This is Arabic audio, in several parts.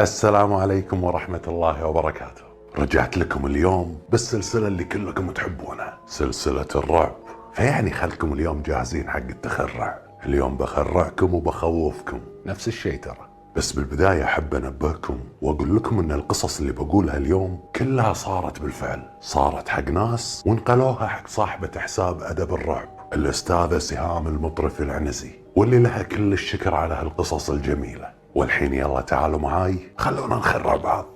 السلام عليكم ورحمة الله وبركاته. رجعت لكم اليوم بالسلسلة اللي كلكم تحبونها، سلسلة الرعب. فيعني خلكم اليوم جاهزين حق التخرع. اليوم بخرعكم وبخوفكم نفس الشيء ترى. بس بالبداية أحب أنبهكم وأقول لكم أن القصص اللي بقولها اليوم كلها صارت بالفعل، صارت حق ناس ونقلوها حق صاحبة حساب أدب الرعب الأستاذة سهام المطرف العنزي، واللي لها كل الشكر على هالقصص الجميلة. والحين يلا تعالوا معاي خلونا نخرع بعض.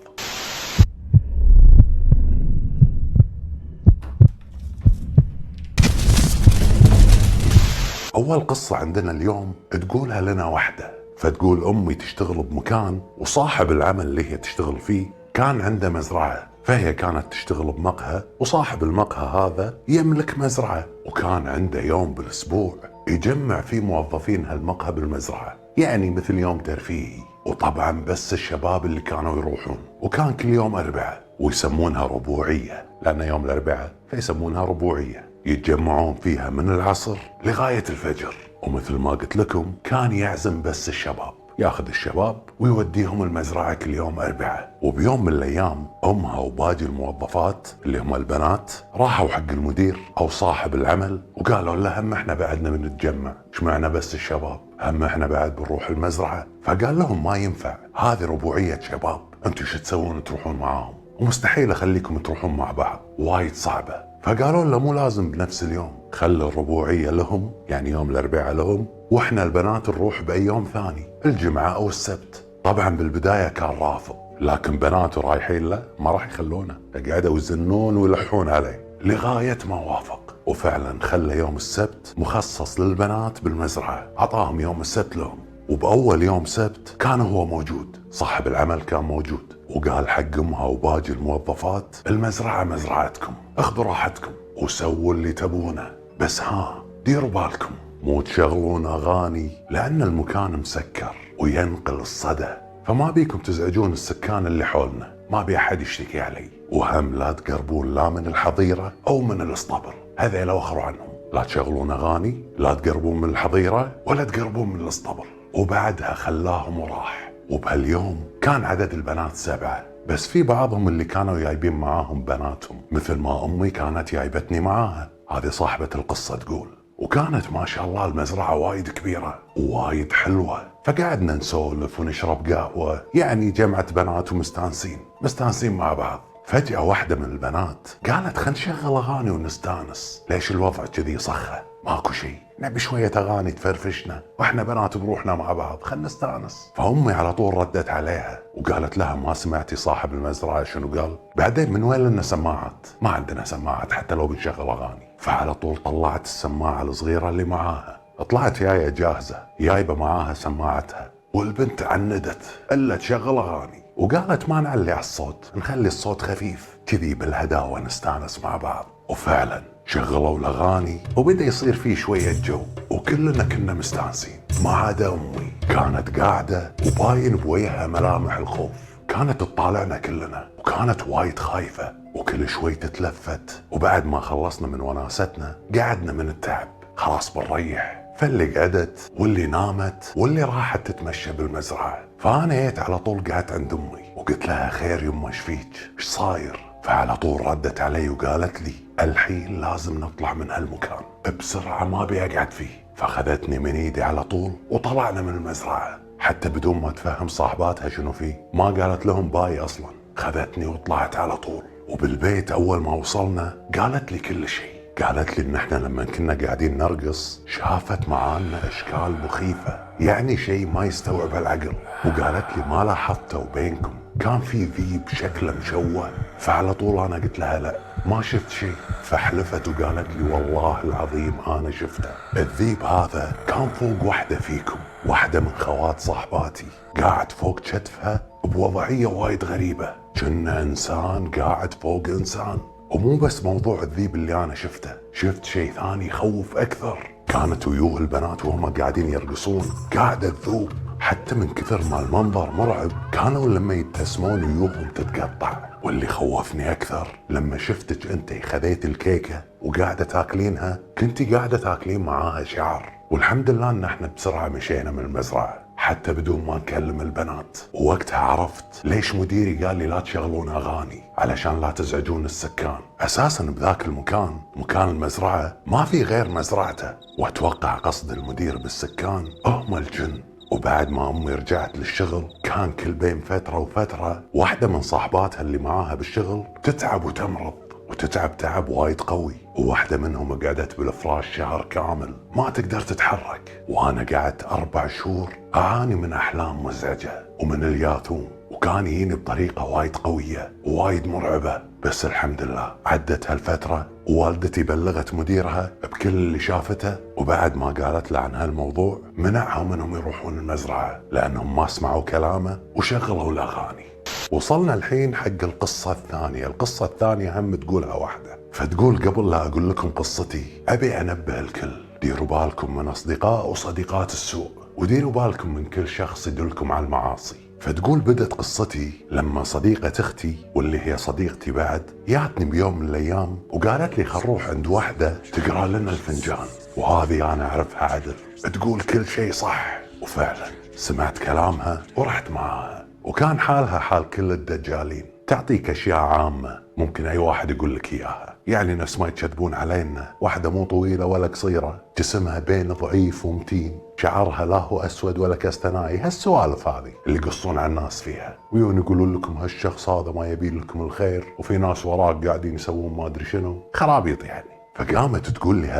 أول قصة عندنا اليوم تقولها لنا وحدة. فتقول أمي تشتغل بمكان، وصاحب العمل اللي هي تشتغل فيه كان عنده مزرعة، فهي كانت تشتغل بمقهى، وصاحب المقهى هذا يملك مزرعة، وكان عنده يوم بالأسبوع يجمع فيه موظفين هالمقهى بالمزرعة، يعني مثل يوم ترفيهي. وطبعا بس الشباب اللي كانوا يروحون، وكان كل يوم أربعاء، ويسمونها ربوعية، لأن يوم الأربعاء فيسمونها ربوعية. يتجمعون فيها من العصر لغاية الفجر، ومثل ما قلت لكم كان يعزم بس الشباب، ياخذ الشباب ويوديهم المزرعة كل يوم أربعاء. وبيوم من الأيام أمها وباقي الموظفات اللي هم البنات راحوا حق المدير أو صاحب العمل وقالوا له هم احنا بعدنا بنتجمع، اشمعنا بس الشباب، هم احنا بعد بنروح المزرعة. فقال لهم ما ينفع، هذه ربوعية شباب، انتوا شو تسوون تروحون معاهم، ومستحيل اخليكم تروحون مع بعض، وايد صعبة. فقالوا له مو لازم بنفس اليوم، خلوا الربوعية لهم، يعني يوم الأربعاء لهم، واحنا البنات نروح بأي يوم ثاني، الجمعة أو السبت. طبعا بالبداية كان رافض، لكن بناته رايحين له ما راح يخلونه، قعدوا يزنون ويلحون عليه لغاية ما وافق. وفعلا خلى يوم السبت مخصص للبنات بالمزرعة، عطاهم يوم السبت لهم. وبأول يوم سبت كان هو موجود، صاحب العمل كان موجود، وقال حق امها وباقي الموظفات المزرعة مزرعتكم، اخذوا راحتكم وسووا اللي تبونه، بس ها ديروا بالكم مو تشغلون اغاني، لان المكان مسكر وينقل الصدى، فما بيكم تزعجون السكان اللي حولنا، ما بي احد يشتكي علي. وهم لا تقربون لا من الحظيرة او من الاسطبل، هذا لو اخروا عنهم، لا تشغلون اغاني، لا تقربون من الحظيرة ولا تقربون من الاسطبل. وبعدها خلاهم وراح. وبهاليوم كان عدد البنات 7، بس في بعضهم اللي كانوا جايبين معاهم بناتهم، مثل ما أمي كانت جايبتني معاها. هذه صاحبة القصة تقول، وكانت ما شاء الله المزرعة وايد كبيرة ووايد حلوة، فقعدنا نسولف ونشرب قهوة، يعني جمعة بنات مستانسين مع بعض. فجأة واحدة من البنات قالت خل نشغل أغاني ونستانس، ليش الوضع كذي صخة، ماكو شيء، نبي شوية أغاني تفرفشنا، وإحنا بنات بروحنا مع بعض، خل نستانس. فأمي على طول ردت عليها وقالت لها ما سمعتي صاحب المزرعة شنو قال؟ بعدين من وين لنا سماعات؟ ما عندنا سماعات حتى لو بنشغل أغاني. فعلى طول طلعت السماعة الصغيرة اللي معاها، طلعت جاية جاهزة، جايبة معاها سماعتها، والبنت عندت إلا تشغل أغاني، وقالت ما نعلي على الصوت، نخلي الصوت خفيف كذي بالهداوة نستانس مع بعض. وفعلا شغلوا الأغاني وبدأ يصير فيه شوية جو، وكلنا كنا مستانسين ما عدا أمي، كانت قاعدة وباين بوجهها ملامح الخوف، كانت تطالعنا كلنا وكانت وايد خايفة، وكل شوي تتلفت. وبعد ما خلصنا من وناستنا قعدنا من التعب، خلاص بنريح، فاللي قعدت واللي نامت واللي راحت تتمشى بالمزرعة. فأنا جيت على طول قعدت عند أمي وقلت لها خير يمه ايش فيك، ايش صاير؟ فعلى طول ردت علي وقالت لي الحين لازم نطلع من هالمكان بسرعة، ما ابي اقعد فيه. فاخذتني من ايدي على طول وطلعنا من المزرعة، حتى بدون ما تفهم صاحباتها شنو فيه، ما قالت لهم باي اصلا، خذتني وطلعت على طول. وبالبيت اول ما وصلنا قالت لي كل شيء، قالت لي ان احنا لما كنا قاعدين نرقص شافت معانا اشكال مخيفة، يعني شيء ما يستوعب العقل، وقالت لي ما لاحظتوا بينكم كان في ذيب شكله مشوه؟ فعلى طول انا قلت لها لا ما شفت شيء. فحلفت وقالت لي والله العظيم انا شفته، الذيب هذا كان فوق واحدة فيكم، واحدة من خوات صاحباتي، قاعد فوق كتفها بوضعية وايد غريبة، كنا انسان قاعد فوق انسان. ومو بس موضوع الذيب اللي انا شفته، شفت شيء ثاني يخوف اكثر، كانت ويوه البنات وهم قاعدين يرقصون قاعدة تذوب، حتى من كثر ما المنظر مرعب كانوا لما يبتسمون ويوهم تتقطع. واللي خوفني اكثر لما شفتك انتي خذيت الكيكة وقاعدة تاكلينها، كنتي قاعدة تاكلين معاها شعر. والحمد لله ان احنا بسرعة مشينا من المزرعة حتى بدون ما نكلم البنات. ووقتها عرفت ليش مديري قال لي لا تشغلون أغاني علشان لا تزعجون السكان. أساسا بذاك المكان، مكان المزرعة، ما في غير مزرعته، وأتوقع قصد المدير بالسكان هم الجن. وبعد ما أمي رجعت للشغل كان كل بين فترة وفترة واحدة من صاحباتها اللي معاها بالشغل تتعب وتمرض، وتتعب تعب وايد قوي، وواحدة منهم قعدت بالفراش شهر كامل ما تقدر تتحرك. وأنا قعدت 4 شهور أعاني من أحلام مزعجة ومن الياثوم، وكان يجيني بطريقة وايد قوية ووايد مرعبة. بس الحمد لله عدت هالفترة، ووالدتي بلغت مديرها بكل اللي شافته، وبعد ما قالت له عن هالموضوع منعهم انهم يروحون المزرعة لأنهم ما سمعوا كلامه وشغلوا الأغاني. وصلنا الحين حق القصة الثانية. القصة الثانية هم تقولها واحدة. فتقول قبل لا أقول لكم قصتي أبي أنبه الكل، ديروا بالكم من أصدقاء وصديقات السوء، وديروا بالكم من كل شخص يدلكم على المعاصي. فتقول بدت قصتي لما صديقة اختي واللي هي صديقتي بعد جاتني بيوم من الايام وقالت لي خل نروح عند واحدة تقرا لنا الفنجان، وهذه انا اعرفها عدل تقول كل شيء صح. وفعلا سمعت كلامها ورحت معاها، وكان حالها حال كل الدجالين، تعطيك اشياء عامة ممكن اي واحد يقول لك اياها، يعني نفس ما يكذبون علينا واحدة مو طويلة ولا قصيرة، جسمها بين ضعيف ومتين، شعرها لا هو اسود ولا كستنائي، هالسوالف هذه اللي يقصون على الناس فيها، ويون يقولون لكم هالشخص هذا ما يبي لكم الخير، وفي ناس وراك قاعدين يسوون ما ادري شنو خرابيط يعني. فقامت تقول لي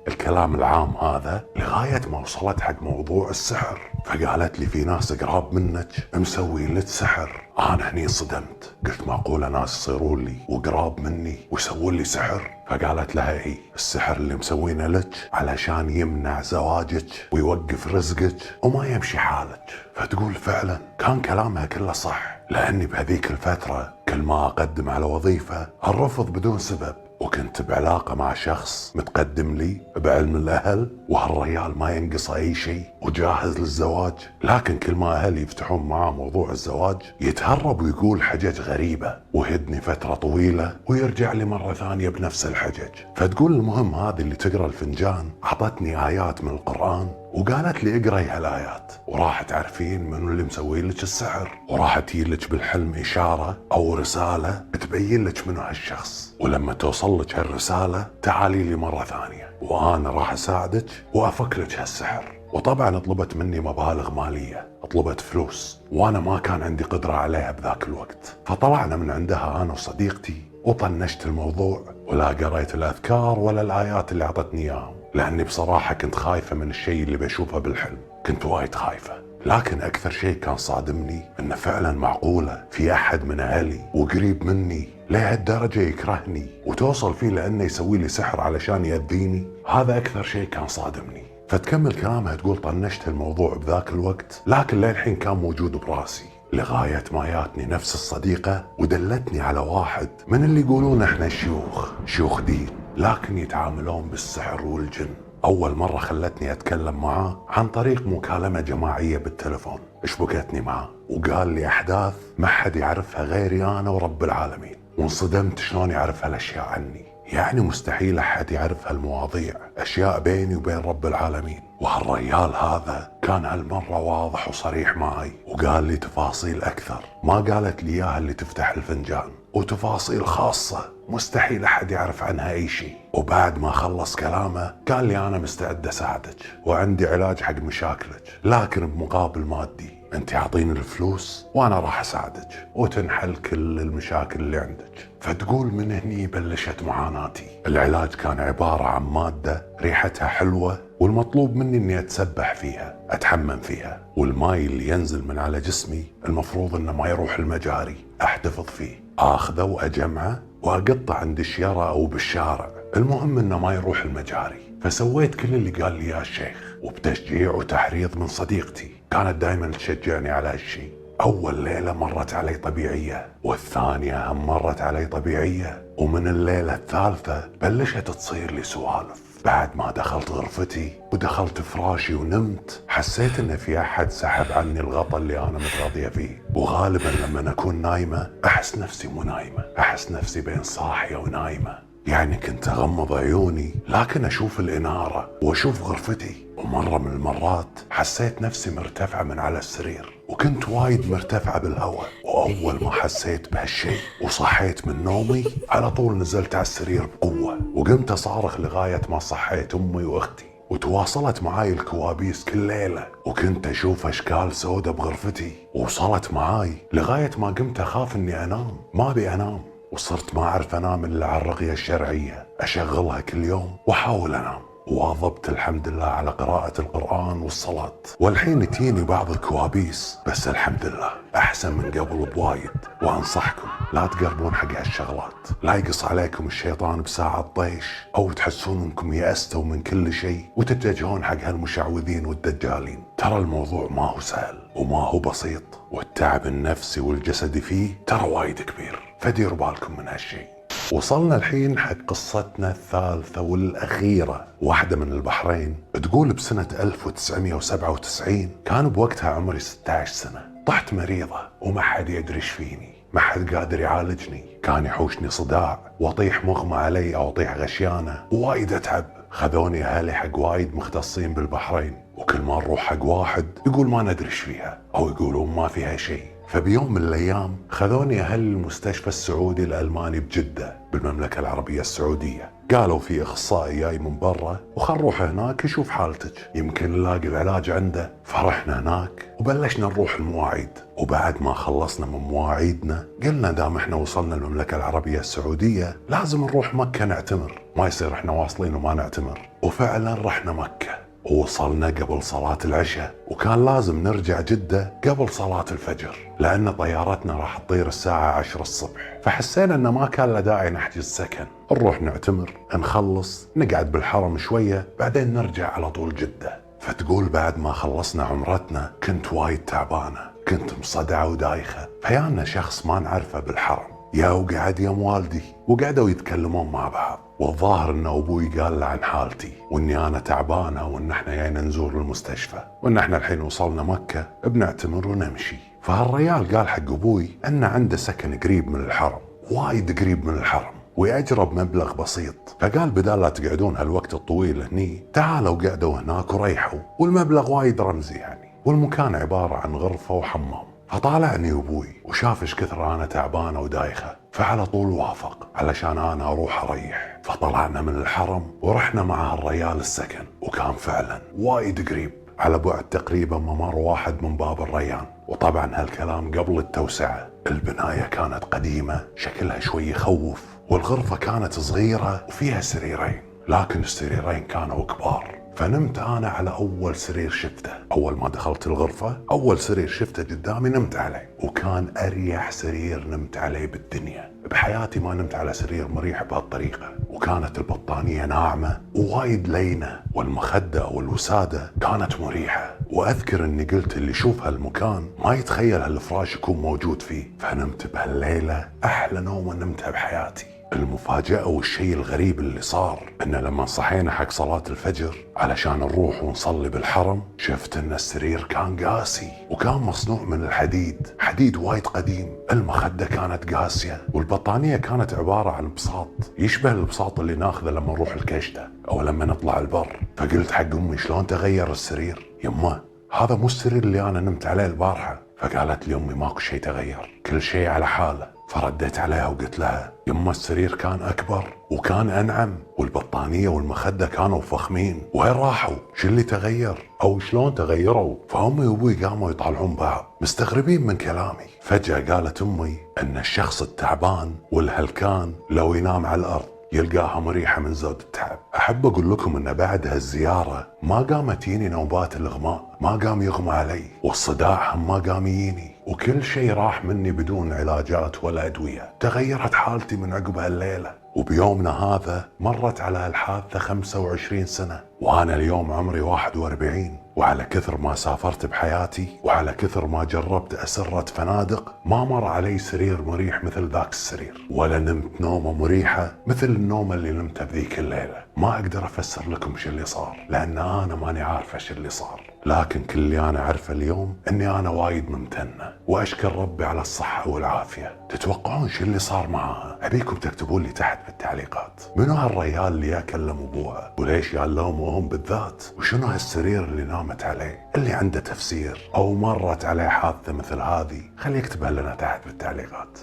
الكلام العام هذا لغاية ما وصلت حق موضوع السحر. فقالت لي في ناس قراب منك مسوين لك سحر. انا هني صدمت، قلت معقولة ناس يصيرون لي وقراب مني ويسوون لي سحر؟ فقالت لها اي، السحر اللي مسوينه لك علشان يمنع زواجك ويوقف رزقك وما يمشي حالك. فتقول فعلا كان كلامها كله صح، لاني بهذيك الفترة كل ما اقدم على وظيفة الرفض بدون سبب، وكنت بعلاقة مع شخص متقدم لي بعلم الأهل، وهالريال ما ينقص أي شيء وجاهز للزواج، لكن كل ما أهلي يفتحون معاه موضوع الزواج يتهرب ويقول حجج غريبة، ويهدني فترة طويلة ويرجع لي مرة ثانية بنفس الحجج. فتقول المهم هذه اللي تقرأ الفنجان أعطتني آيات من القرآن وقالت لي اقرأي هالآيات وراح تعرفين منو اللي مسوي لك السحر، وراح تجيلك بالحلم إشارة أو رسالة تبين لك منو هالشخص، ولما توصل لك هالرسالة تعالي لي مرة ثانية وأنا راح أساعدك وأفك لك هالسحر. وطبعا طلبت مني مبالغ مالية، طلبت فلوس وأنا ما كان عندي قدرة عليها بذاك الوقت. فطلعنا من عندها أنا وصديقتي وطنشت الموضوع، ولا قريت الأذكار ولا الآيات اللي أعطتني إياهم، لأني بصراحة كنت خايفة من الشيء اللي بشوفه بالحلم، كنت وايد خايفة. لكن أكثر شيء كان صادمني إنه فعلا معقولة في أحد من أهلي وقريب مني لهالدرجة يكرهني وتوصل فيه لأنه يسوي لي سحر علشان يأذيني. هذا أكثر شيء كان صادمني. فتكمل كلامها تقول طنشت الموضوع بذاك الوقت، لكن للحين كان موجود براسي لغاية ما جاتني نفس الصديقة ودلتني على واحد من اللي يقولون احنا شيوخ دين، لكن يتعاملون بالسحر والجن. أول مرة خلتني أتكلم معاه عن طريق مكالمة جماعية بالتلفون، اشبكتني معاه وقال لي أحداث ما حد يعرفها غيري أنا ورب العالمين، وانصدمت شلون يعرف هالأشياء عني، يعني مستحيل أحد يعرف هالمواضيع، أشياء بيني وبين رب العالمين. وهالريال هذا كان هالمرة واضح وصريح معي، وقال لي تفاصيل أكثر ما قالت لي إياها اللي تفتح الفنجان، وتفاصيل خاصة مستحيل أحد يعرف عنها أي شيء. وبعد ما خلص كلامه قال لي أنا مستعد أساعدك وعندي علاج حق مشاكلك، لكن بمقابل مادي، انت اعطيني الفلوس وانا راح اساعدك وتنحل كل المشاكل اللي عندك. فتقول من هني بلشت معاناتي. العلاج كان عبارة عن مادة ريحتها حلوة، والمطلوب مني اني اتسبح فيها اتحمم فيها، والماي اللي ينزل من على جسمي المفروض انه ما يروح المجاري، احتفظ فيه، اخذه واجمعه واقطع عند الشيرة او بالشارع، المهم انه ما يروح المجاري. فسويت كل اللي قال لي يا شيخ، وبتشجيع وتحريض من صديقتي كانت دائما تشجعني على هالشيء. أول ليلة مرت علي طبيعية، والثانية هم مرت علي طبيعية، ومن الليلة الثالثة بلشت تصير لي سوالف. بعد ما دخلت غرفتي ودخلت فراشي ونمت، حسيت ان في احد سحب عني الغطاء اللي انا متغطية فيه، وغالبا لما اكون نايمة احس نفسي مو نايمة، احس نفسي بين صاحية ونايمة، يعني كنت اغمض عيوني لكن اشوف الانارة واشوف غرفتي، ومرة من المرات حسيت نفسي مرتفعة من على السرير، وكنت وايد مرتفعة بالهواء. وأول ما حسيت بهالشي وصحيت من نومي على طول نزلت على السرير بقوة، وقمت أصارخ لغاية ما صحيت أمي وأختي. وتواصلت معاي الكوابيس كل ليلة، وكنت أشوف أشكال سودة بغرفتي، ووصلت معاي لغاية ما قمت أخاف إني أنام، ما أبي أنام، وصرت ما أعرف أنام إلا على الرقية الشرعية، أشغلها كل يوم وأحاول أنام. واظبت الحمد لله على قراءة القرآن والصلاة، والحين تجيني بعض الكوابيس بس الحمد لله أحسن من قبل بوايد. وأنصحكم لا تقربون حق هالشغلات، لا يقص عليكم الشيطان بساعة طيش أو تحسون أنكم يأستوا من كل شيء وتتجهون حق هالمشعوذين والدجالين. ترى الموضوع ما هو سهل وما هو بسيط، والتعب النفسي والجسدي فيه ترى وايد كبير، فديروا بالكم من هالشيء. وصلنا الحين حق قصتنا الثالثة والأخيرة. واحدة من البحرين تقول بسنة 1997 كان بوقتها عمري 16 سنة، طحت مريضة وما حد يدري ايش فيني، ما حد قادر يعالجني، كان يحوشني صداع واطيح مغمى علي او اطيح غشيانة ووايد اتعب. خذوني اهلي حق وايد مختصين بالبحرين، وكل ما نروح حق واحد يقول ما ندري ايش فيها او يقولون ما فيها شيء. فبيوم من الأيام خذوني أهل المستشفى السعودي الألماني بجدة بالمملكة العربية السعودية، قالوا في أخصائي جاي من برا وخل نروح هناك يشوف حالتك يمكن نلاقي العلاج عنده. فرحنا هناك وبلشنا نروح المواعيد، وبعد ما خلصنا من مواعيدنا قلنا دام احنا وصلنا المملكة العربية السعودية لازم نروح مكة نعتمر، ما يصير احنا واصلين وما نعتمر. وفعلا رحنا مكة ووصلنا قبل صلاة العشاء، وكان لازم نرجع جدة قبل صلاة الفجر لأن طيارتنا راح تطير الساعة 10 الصبح. فحسينا أن ما كان له داعي نحجز سكن، نروح نعتمر، نخلص نقعد بالحرم شوية بعدين نرجع على طول جدة. فتقول بعد ما خلصنا عمرتنا كنت وايد تعبانة، كنت مصدعة ودايخة. فيانا شخص ما نعرفه بالحرم، يا وقعد يم والدي وقعدوا يتكلمون مع بعض، والظاهر ان ابوي قال له عن حالتي واني انا تعبانه وان احنا جايين نزور المستشفى وان احنا الحين وصلنا مكه بنعتمر ونمشي. فهالريال قال حق ابوي ان عنده سكن قريب من الحرم، وايد قريب من الحرم، ويأجره بمبلغ بسيط. فقال بدال لا تقعدون هالوقت الطويل هني تعالوا قعدوا هناك وريحوا، والمبلغ وايد رمزي يعني، والمكان عباره عن غرفه وحمام. فطالعني ابوي وشاف ايش كثر انا تعبانه ودايخه، فعلى طول وافق علشان انا اروح اريح. فطلعنا من الحرم ورحنا مع الريال السكن، وكان فعلا وايد قريب، على بعد تقريبا ممر واحد من باب الريان. وطبعا هالكلام قبل التوسعة. البناية كانت قديمة شكلها شوي يخوف، والغرفة كانت صغيرة وفيها سريرين، لكن السريرين كانوا كبار. فنمت أنا على أول سرير شفته. أول ما دخلت الغرفة أول سرير شفته قدامي نمت عليه، وكان أريح سرير نمت عليه بالدنيا. بحياتي ما نمت على سرير مريح بهالطريقة، وكانت البطانية ناعمة ووايد لينة، والمخدة والوسادة كانت مريحة. وأذكر أني قلت اللي يشوف هالمكان ما يتخيل هالفراش يكون موجود فيه. فنمت بهالليلة أحلى نومة نمتها بحياتي. المفاجأة والشيء الغريب اللي صار ان لما صحينا حق صلاة الفجر علشان نروح ونصلي بالحرم، شفت ان السرير كان قاسي وكان مصنوع من الحديد، حديد وايد قديم. المخدة كانت قاسية، والبطانية كانت عبارة عن بساط يشبه البساط اللي ناخذه لما نروح الكشتة او لما نطلع البر. فقلت حق امي شلون تغير السرير؟ يمه هذا مو السرير اللي انا نمت عليه البارحة. فقالت لي امي ماكو شيء تغير، كل شيء على حاله. فرديت عليها وقلت لها يما السرير كان أكبر وكان أنعم، والبطانية والمخدة كانوا فخمين، وين راحوا؟ شو اللي تغير؟ أو شلون تغيروا؟ فأمي وأبوي قاموا يطالعون بعض مستغربين من كلامي. فجأة قالت أمي أن الشخص التعبان والهلكان لو ينام على الأرض يلقاها مريحة من زود التعب. أحب أقول لكم أن بعد هالزيارة ما قامت يجيني نوبات الإغماء، ما قام يغمى علي، والصداع هم ما قام يجيني، وكل شيء راح مني بدون علاجات ولا أدوية. تغيرت حالتي من عقب هالليلة. وبيومنا هذا مرت على هالحادثة 25 سنة، وأنا اليوم عمري 41. وعلى كثر ما سافرت بحياتي وعلى كثر ما جربت أسرة فنادق، ما مر علي سرير مريح مثل ذاك السرير، ولا نمت نومة مريحة مثل النومة اللي نمتها بذيك الليلة. ما أقدر أفسر لكم شو اللي صار، لأن أنا ماني عارفة شو اللي صار، لكن كل اللي أنا أعرفه اليوم أني أنا وايد ممتنة وأشكر ربي على الصحة والعافية. تتوقعون شو اللي صار معاها؟ أبيكم تكتبون لي تحت بالتعليقات. منو هالريال اللي يكلم أبوها؟ وليش يعلمهم وهم بالذات؟ وشنو هالسرير اللي نامت عليه؟ اللي عنده تفسير أو مرت عليه حادثة مثل هذه خليه يكتبها لنا تحت بالتعليقات.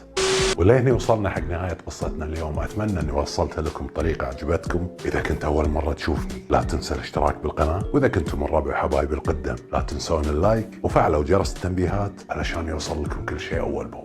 ولهني وصلنا حق نهاية قصتنا اليوم. أتمنى أني وصلتها لكم بطريقة عجبتكم. إذا كنت أول مرة تشوفني لا تنسى الاشتراك بالقناة، وإذا كنتم من ربع حبايبي القدم لا تنسون اللايك وفعلوا جرس التنبيهات علشان يوصل لكم كل شيء أول بأول.